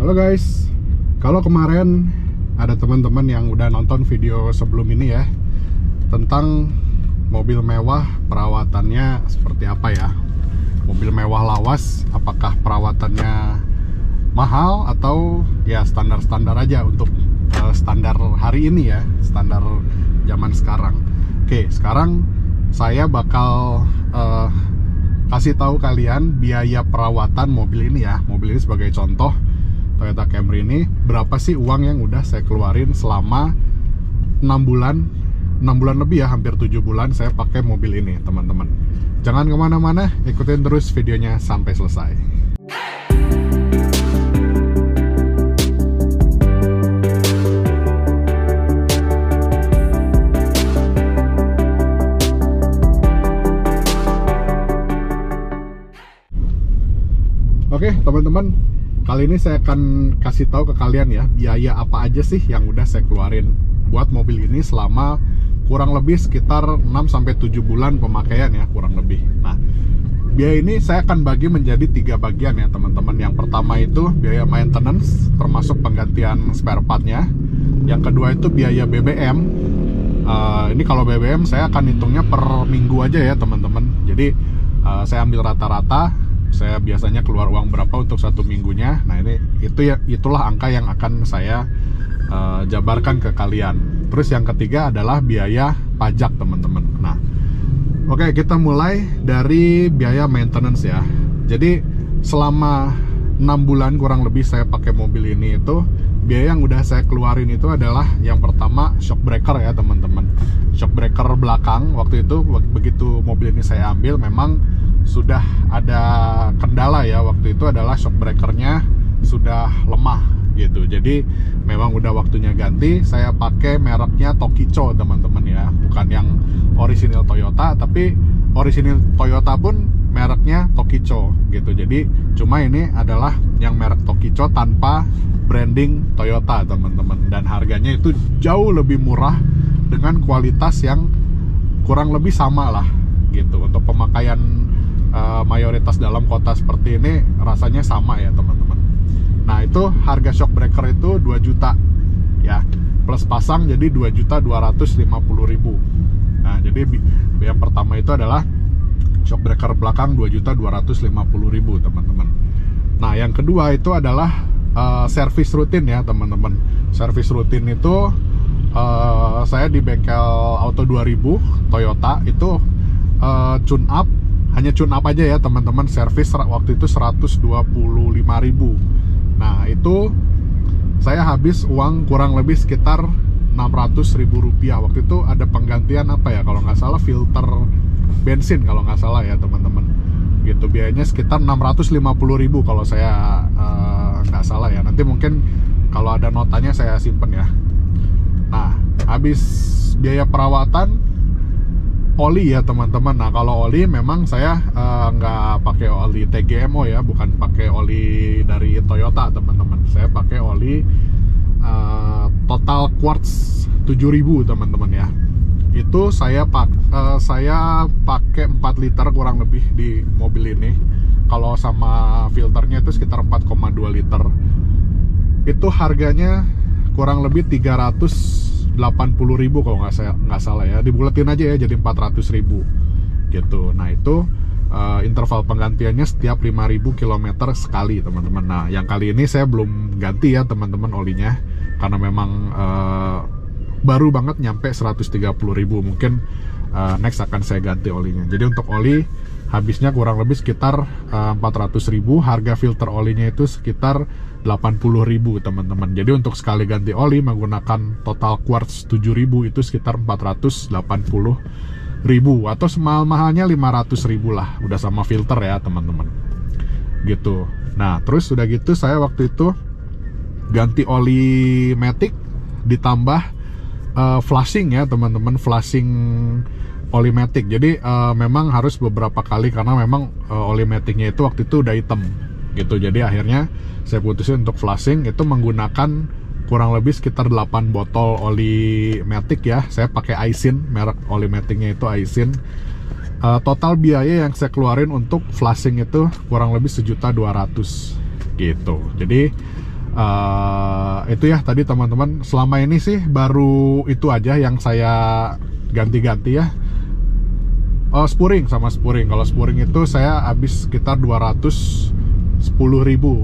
Halo guys, kalau kemarin ada teman-teman yang udah nonton video sebelum ini ya, tentang mobil mewah perawatannya seperti apa ya. Mobil mewah lawas, apakah perawatannya mahal atau ya standar-standar aja untuk standar hari ini ya, standar zaman sekarang. Oke, sekarang saya bakal kasih tahu kalian biaya perawatan mobil ini ya. Mobil ini sebagai contoh Toyota Camry ini, berapa sih uang yang udah saya keluarin selama 6 bulan lebih ya, hampir 7 bulan saya pakai mobil ini teman-teman. Jangan kemana-mana, ikutin terus videonya sampai selesai. Oke teman-teman, kali ini saya akan kasih tahu ke kalian ya, biaya apa aja sih yang udah saya keluarin buat mobil ini selama kurang lebih sekitar 6-7 bulan pemakaian ya, kurang lebih. Nah, biaya ini saya akan bagi menjadi 3 bagian ya teman-teman. Yang pertama itu biaya maintenance, termasuk penggantian spare partnya. Yang kedua itu biaya BBM. Ini kalau BBM saya akan hitungnya per minggu aja ya teman-teman. Jadi saya ambil rata-rata, saya biasanya keluar uang berapa untuk 1 minggunya. Nah itulah angka yang akan saya jabarkan ke kalian. Terus yang ketiga adalah biaya pajak teman-teman. Nah, oke, kita mulai dari biaya maintenance ya. Jadi selama 6 bulan kurang lebih saya pakai mobil ini, itu biaya yang udah saya keluarin itu adalah yang pertama shock breaker ya teman-teman. Shock breaker belakang, waktu itu begitu mobil ini saya ambil memang sudah ada kendala ya. Waktu itu adalah shock breakernya sudah lemah gitu. Jadi memang udah waktunya ganti. Saya pakai mereknya Tokicho teman-teman ya, bukan yang orisinil Toyota, tapi orisinil Toyota pun mereknya Tokicho gitu. Jadi cuma ini adalah yang merek Tokicho tanpa branding Toyota teman-teman, dan harganya itu jauh lebih murah dengan kualitas yang kurang lebih sama lah gitu. Untuk pemakaian mayoritas dalam kota seperti ini rasanya sama ya teman-teman. Nah itu harga shock breaker itu 2 juta ya, plus pasang jadi 2.250.000. Nah jadi yang pertama itu adalah shock breaker belakang 2.250.000 teman-teman. Nah yang kedua itu adalah service rutin ya teman-teman. Service rutin itu saya di bengkel Auto 2000 Toyota itu tune up, hanya tune up aja ya teman-teman, servis waktu itu 125.000. Nah itu saya habis uang kurang lebih sekitar 600.000 rupiah. Waktu itu ada penggantian apa ya, kalau nggak salah filter bensin kalau nggak salah ya teman-teman gitu. Biayanya sekitar 650.000 kalau saya nggak salah ya. Nanti mungkin kalau ada notanya saya simpen ya. Nah habis biaya perawatan, oli ya teman-teman. Nah kalau oli memang saya nggak pakai oli TGMO ya, bukan pakai oli dari Toyota teman-teman. Saya pakai oli Total Quartz 7000 teman-teman ya. Itu saya pakai 4 liter kurang lebih di mobil ini. Kalau sama filternya itu sekitar 4,2 liter. Itu harganya kurang lebih 380.000 kalau nggak salah ya. Dibuletin aja ya jadi 400.000 gitu. Nah itu interval penggantiannya setiap 5.000 km sekali teman-teman. Nah yang kali ini saya belum ganti ya teman-teman olinya, karena memang baru banget nyampe 130.000. Mungkin next akan saya ganti olinya. Jadi untuk oli habisnya kurang lebih sekitar 400.000. Harga filter olinya itu sekitar 80.000 teman-teman. Jadi untuk sekali ganti oli menggunakan Total Quartz 7000 itu sekitar 480.000, atau semahal-mahalnya 500.000 lah, udah sama filter ya teman-teman gitu. Nah terus udah gitu saya waktu itu ganti oli matic ditambah flashing ya teman-teman, flashing oli matic. Jadi memang harus beberapa kali karena memang oli maticnya itu waktu itu udah hitam gitu. Jadi akhirnya saya putusin untuk flashing itu menggunakan kurang lebih sekitar 8 botol oli matic ya. Saya pakai Aisin, merek oli maticnya itu Aisin. Total biaya yang saya keluarin untuk flashing itu kurang lebih 1.200.000 gitu. Jadi Itu ya tadi teman-teman, selama ini sih baru itu aja yang saya ganti-ganti ya. Spuring sama spuring. Kalau spuring itu saya habis sekitar 210.000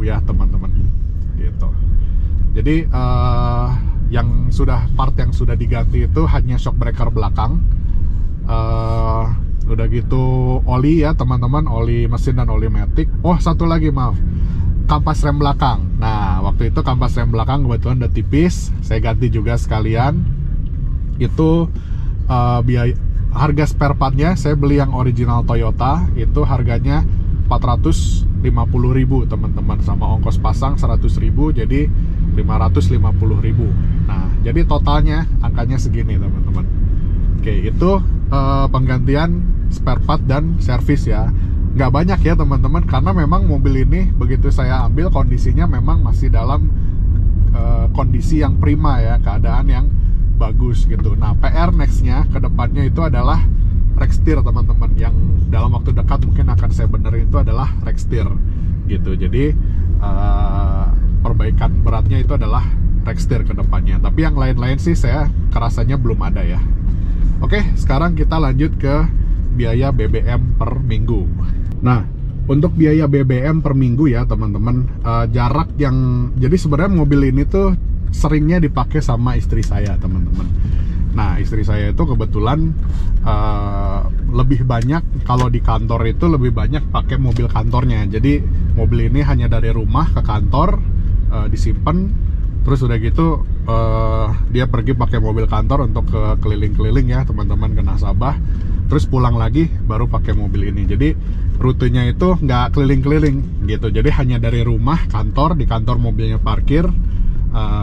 ya teman-teman gitu. Jadi yang part yang sudah diganti itu hanya shock breaker belakang, udah gitu oli ya teman-teman, oli mesin dan oli matic. Satu lagi maaf, kampas rem belakang. Nah waktu itu kampas rem belakang kebetulan udah tipis, saya ganti juga sekalian. Itu biaya, harga spare partnya saya beli yang original Toyota itu harganya 450.000 teman-teman, sama ongkos pasang 100.000, jadi 550.000. Nah jadi totalnya angkanya segini teman-teman. Oke, itu penggantian spare part dan servis ya. Nggak banyak ya teman-teman, karena memang mobil ini begitu saya ambil kondisinya memang masih dalam kondisi yang prima ya, keadaan yang bagus gitu. Nah PR nextnya ke depannya itu adalah rack steer teman-teman, yang dalam waktu dekat mungkin akan saya benerin itu adalah rack steer gitu. Jadi perbaikan beratnya itu adalah rack steer ke depannya, tapi yang lain-lain sih saya kerasanya belum ada ya. Oke, sekarang kita lanjut ke biaya BBM per minggu. Nah untuk biaya BBM per minggu ya teman-teman, jarak yang, jadi sebenarnya mobil ini tuh seringnya dipakai sama istri saya teman-teman. Nah istri saya itu kebetulan lebih banyak, kalau di kantor itu lebih banyak pakai mobil kantornya. Jadi mobil ini hanya dari rumah ke kantor disimpan, terus udah gitu dia pergi pakai mobil kantor untuk ke keliling-keliling ya teman-teman, ke nasabah, terus pulang lagi baru pakai mobil ini. Jadi rutenya itu nggak keliling-keliling gitu, jadi hanya dari rumah kantor, di kantor mobilnya parkir,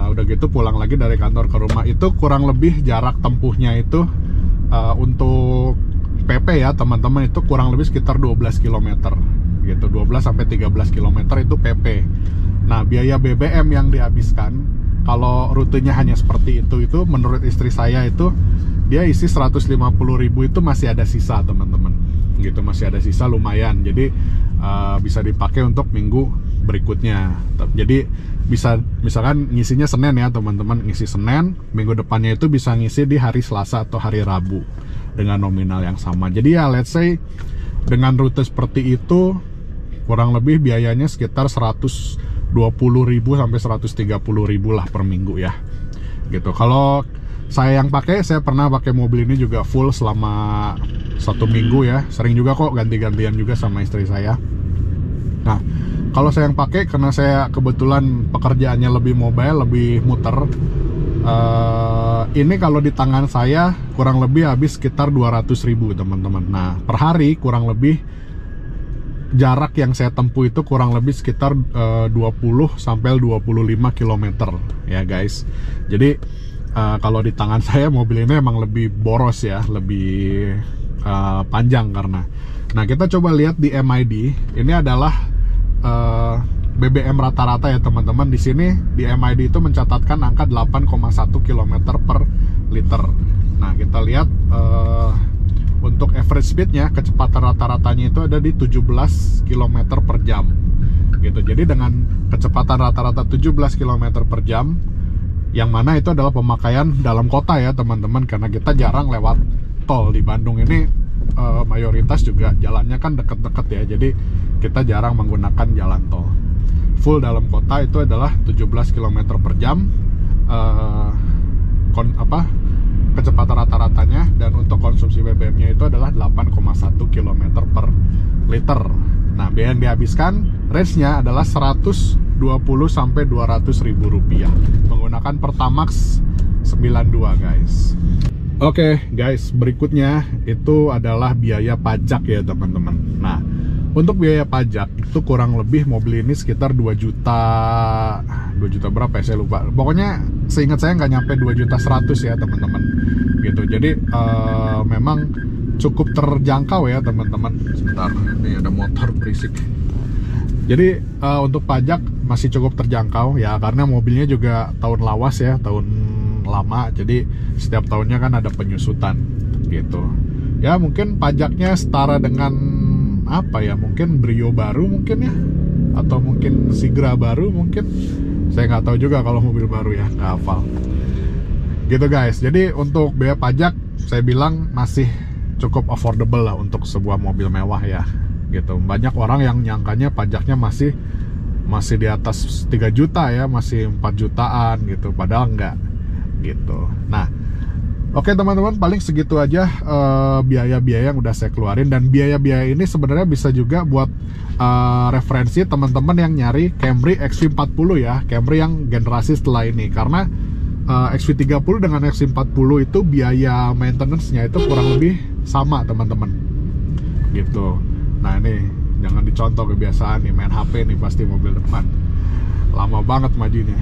udah gitu pulang lagi dari kantor ke rumah. Itu kurang lebih jarak tempuhnya itu untuk PP ya teman-teman, itu kurang lebih sekitar 12 km gitu, 12 sampai 13 km itu PP. Nah biaya BBM yang dihabiskan kalau rutenya hanya seperti itu menurut istri saya itu dia isi 150.000 itu masih ada sisa teman-teman gitu, masih ada sisa lumayan. Jadi bisa dipakai untuk minggu berikutnya. Jadi bisa misalkan ngisinya Senin ya teman-teman, ngisi Senin, minggu depannya itu bisa ngisi di hari Selasa atau hari Rabu dengan nominal yang sama. Jadi ya let's say dengan rute seperti itu kurang lebih biayanya sekitar 120.000 sampai 130.000 lah per minggu ya gitu. Kalau saya yang pakai, saya pernah pakai mobil ini juga full selama 1 minggu ya, sering juga kok ganti-gantian juga sama istri saya. Nah kalau saya yang pakai, karena saya kebetulan pekerjaannya lebih mobile, lebih muter, ini kalau di tangan saya kurang lebih habis sekitar 200.000 teman-teman. Nah per hari kurang lebih jarak yang saya tempuh itu kurang lebih sekitar 20 sampai 25 km ya guys. Jadi kalau di tangan saya mobil ini emang lebih boros ya, lebih panjang karena. Nah kita coba lihat di MID, ini adalah BBM rata-rata ya teman-teman. Di sini di MID itu mencatatkan angka 8,1 km per liter. Nah kita lihat untuk average speednya, kecepatan rata-ratanya itu ada di 17 km per jam gitu. Jadi dengan kecepatan rata-rata 17 km per jam, yang mana itu adalah pemakaian dalam kota ya teman-teman, karena kita jarang lewat tol. Di Bandung ini mayoritas juga jalannya kan deket-deket ya, jadi kita jarang menggunakan jalan tol. Full dalam kota itu adalah 17 km per jam kecepatan rata-ratanya, dan untuk konsumsi BBM-nya itu adalah 8,1 km per liter. Nah biaya yang dihabiskan range-nya adalah 120 sampai 200.000 rupiah menggunakan Pertamax 92 guys. Oke guys, berikutnya itu adalah biaya pajak ya teman-teman. Nah untuk biaya pajak itu kurang lebih mobil ini sekitar 2 juta berapa ya, saya lupa. Pokoknya seingat saya nggak nyampe 2.100.000 ya teman-teman gitu. Jadi memang cukup terjangkau ya teman-teman. Sebentar, ini ada motor berisik. Jadi untuk pajak masih cukup terjangkau ya, karena mobilnya juga tahun lawas ya, tahun lama. Jadi setiap tahunnya kan ada penyusutan gitu. Ya mungkin pajaknya setara dengan apa ya, mungkin Brio baru mungkin ya, atau mungkin Sigra baru mungkin Saya nggak tahu juga kalau mobil baru ya, nggak hafal. Gitu guys, jadi untuk biaya pajak saya bilang masih cukup affordable lah untuk sebuah mobil mewah ya. Gitu. Banyak orang yang nyangkanya pajaknya masih di atas 3 juta ya, masih 4 jutaan gitu, padahal enggak gitu. Nah, oke teman-teman, paling segitu aja biaya-biaya yang udah saya keluarin. Dan biaya-biaya ini sebenarnya bisa juga buat referensi teman-teman yang nyari Camry XV40 ya, Camry yang generasi setelah ini. Karena XV30 dengan XV40 itu biaya maintenance-nya itu kurang lebih sama teman-teman gitu. Nah ini jangan dicontoh kebiasaan nih, main HP nih pasti mobil depan, lama banget majunya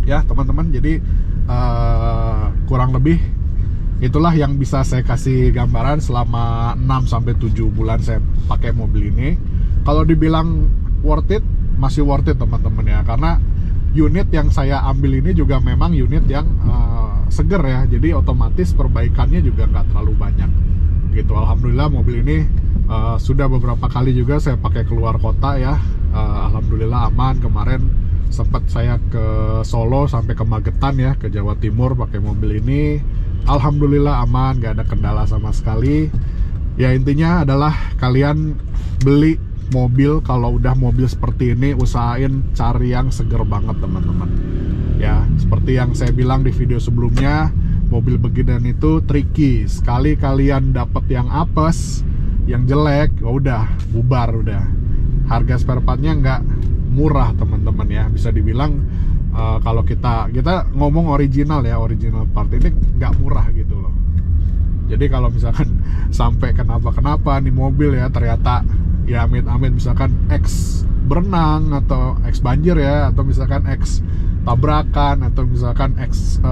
ya teman-teman. Jadi kurang lebih itulah yang bisa saya kasih gambaran selama 6-7 bulan saya pakai mobil ini. Kalau dibilang worth it, masih worth it teman-teman ya, karena unit yang saya ambil ini juga memang unit yang seger ya, jadi otomatis perbaikannya juga nggak terlalu banyak gitu. Alhamdulillah mobil ini sudah beberapa kali juga saya pakai keluar kota ya, alhamdulillah aman. Kemarin sempat saya ke Solo sampai ke Magetan ya, ke Jawa Timur pakai mobil ini, alhamdulillah aman, nggak ada kendala sama sekali. Ya intinya adalah kalian beli mobil, kalau udah mobil seperti ini usahain cari yang seger banget teman-teman ya. Seperti yang saya bilang di video sebelumnya, mobil beginian itu tricky. Sekali kalian dapet yang apes, yang jelek, udah bubar udah. Harga spare partnya nggak murah teman-teman ya, bisa dibilang kalau kita ngomong original ya, original part ini nggak murah gitu loh. Jadi kalau misalkan sampai kenapa nih mobil ya, ternyata ya amit-amit misalkan X berenang atau X banjir ya, atau misalkan X tabrakan, atau misalkan X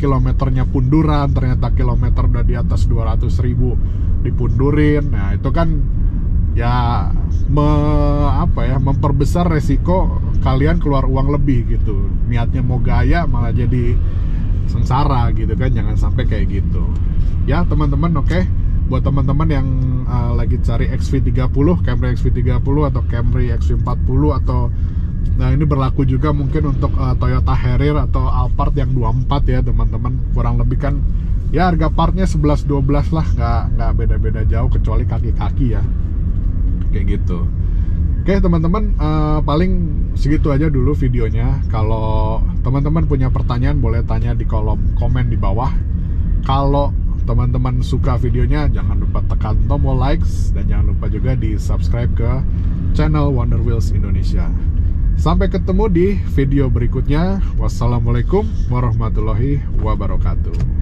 kilometernya punduran, ternyata kilometer udah di atas 200.000 dipundurin. Nah itu kan ya memperbesar resiko kalian keluar uang lebih gitu. Niatnya mau gaya malah jadi sengsara gitu kan, jangan sampai kayak gitu ya teman-teman. Oke, buat teman-teman yang lagi cari XV30, Camry XV30 atau Camry XV40 atau nah ini berlaku juga mungkin untuk Toyota Harrier atau Alphard yang 24 ya teman-teman. Kurang lebih kan ya harga partnya 11-12 lah, nggak beda-beda jauh kecuali kaki-kaki ya, kayak gitu. Oke teman-teman, paling segitu aja dulu videonya. Kalau teman-teman punya pertanyaan boleh tanya di kolom komen di bawah. Kalau teman-teman suka videonya, jangan lupa tekan tombol likes dan jangan lupa juga di subscribe ke channel Wonder Wheels Indonesia. Sampai ketemu di video berikutnya. Wassalamualaikum warahmatullahi wabarakatuh.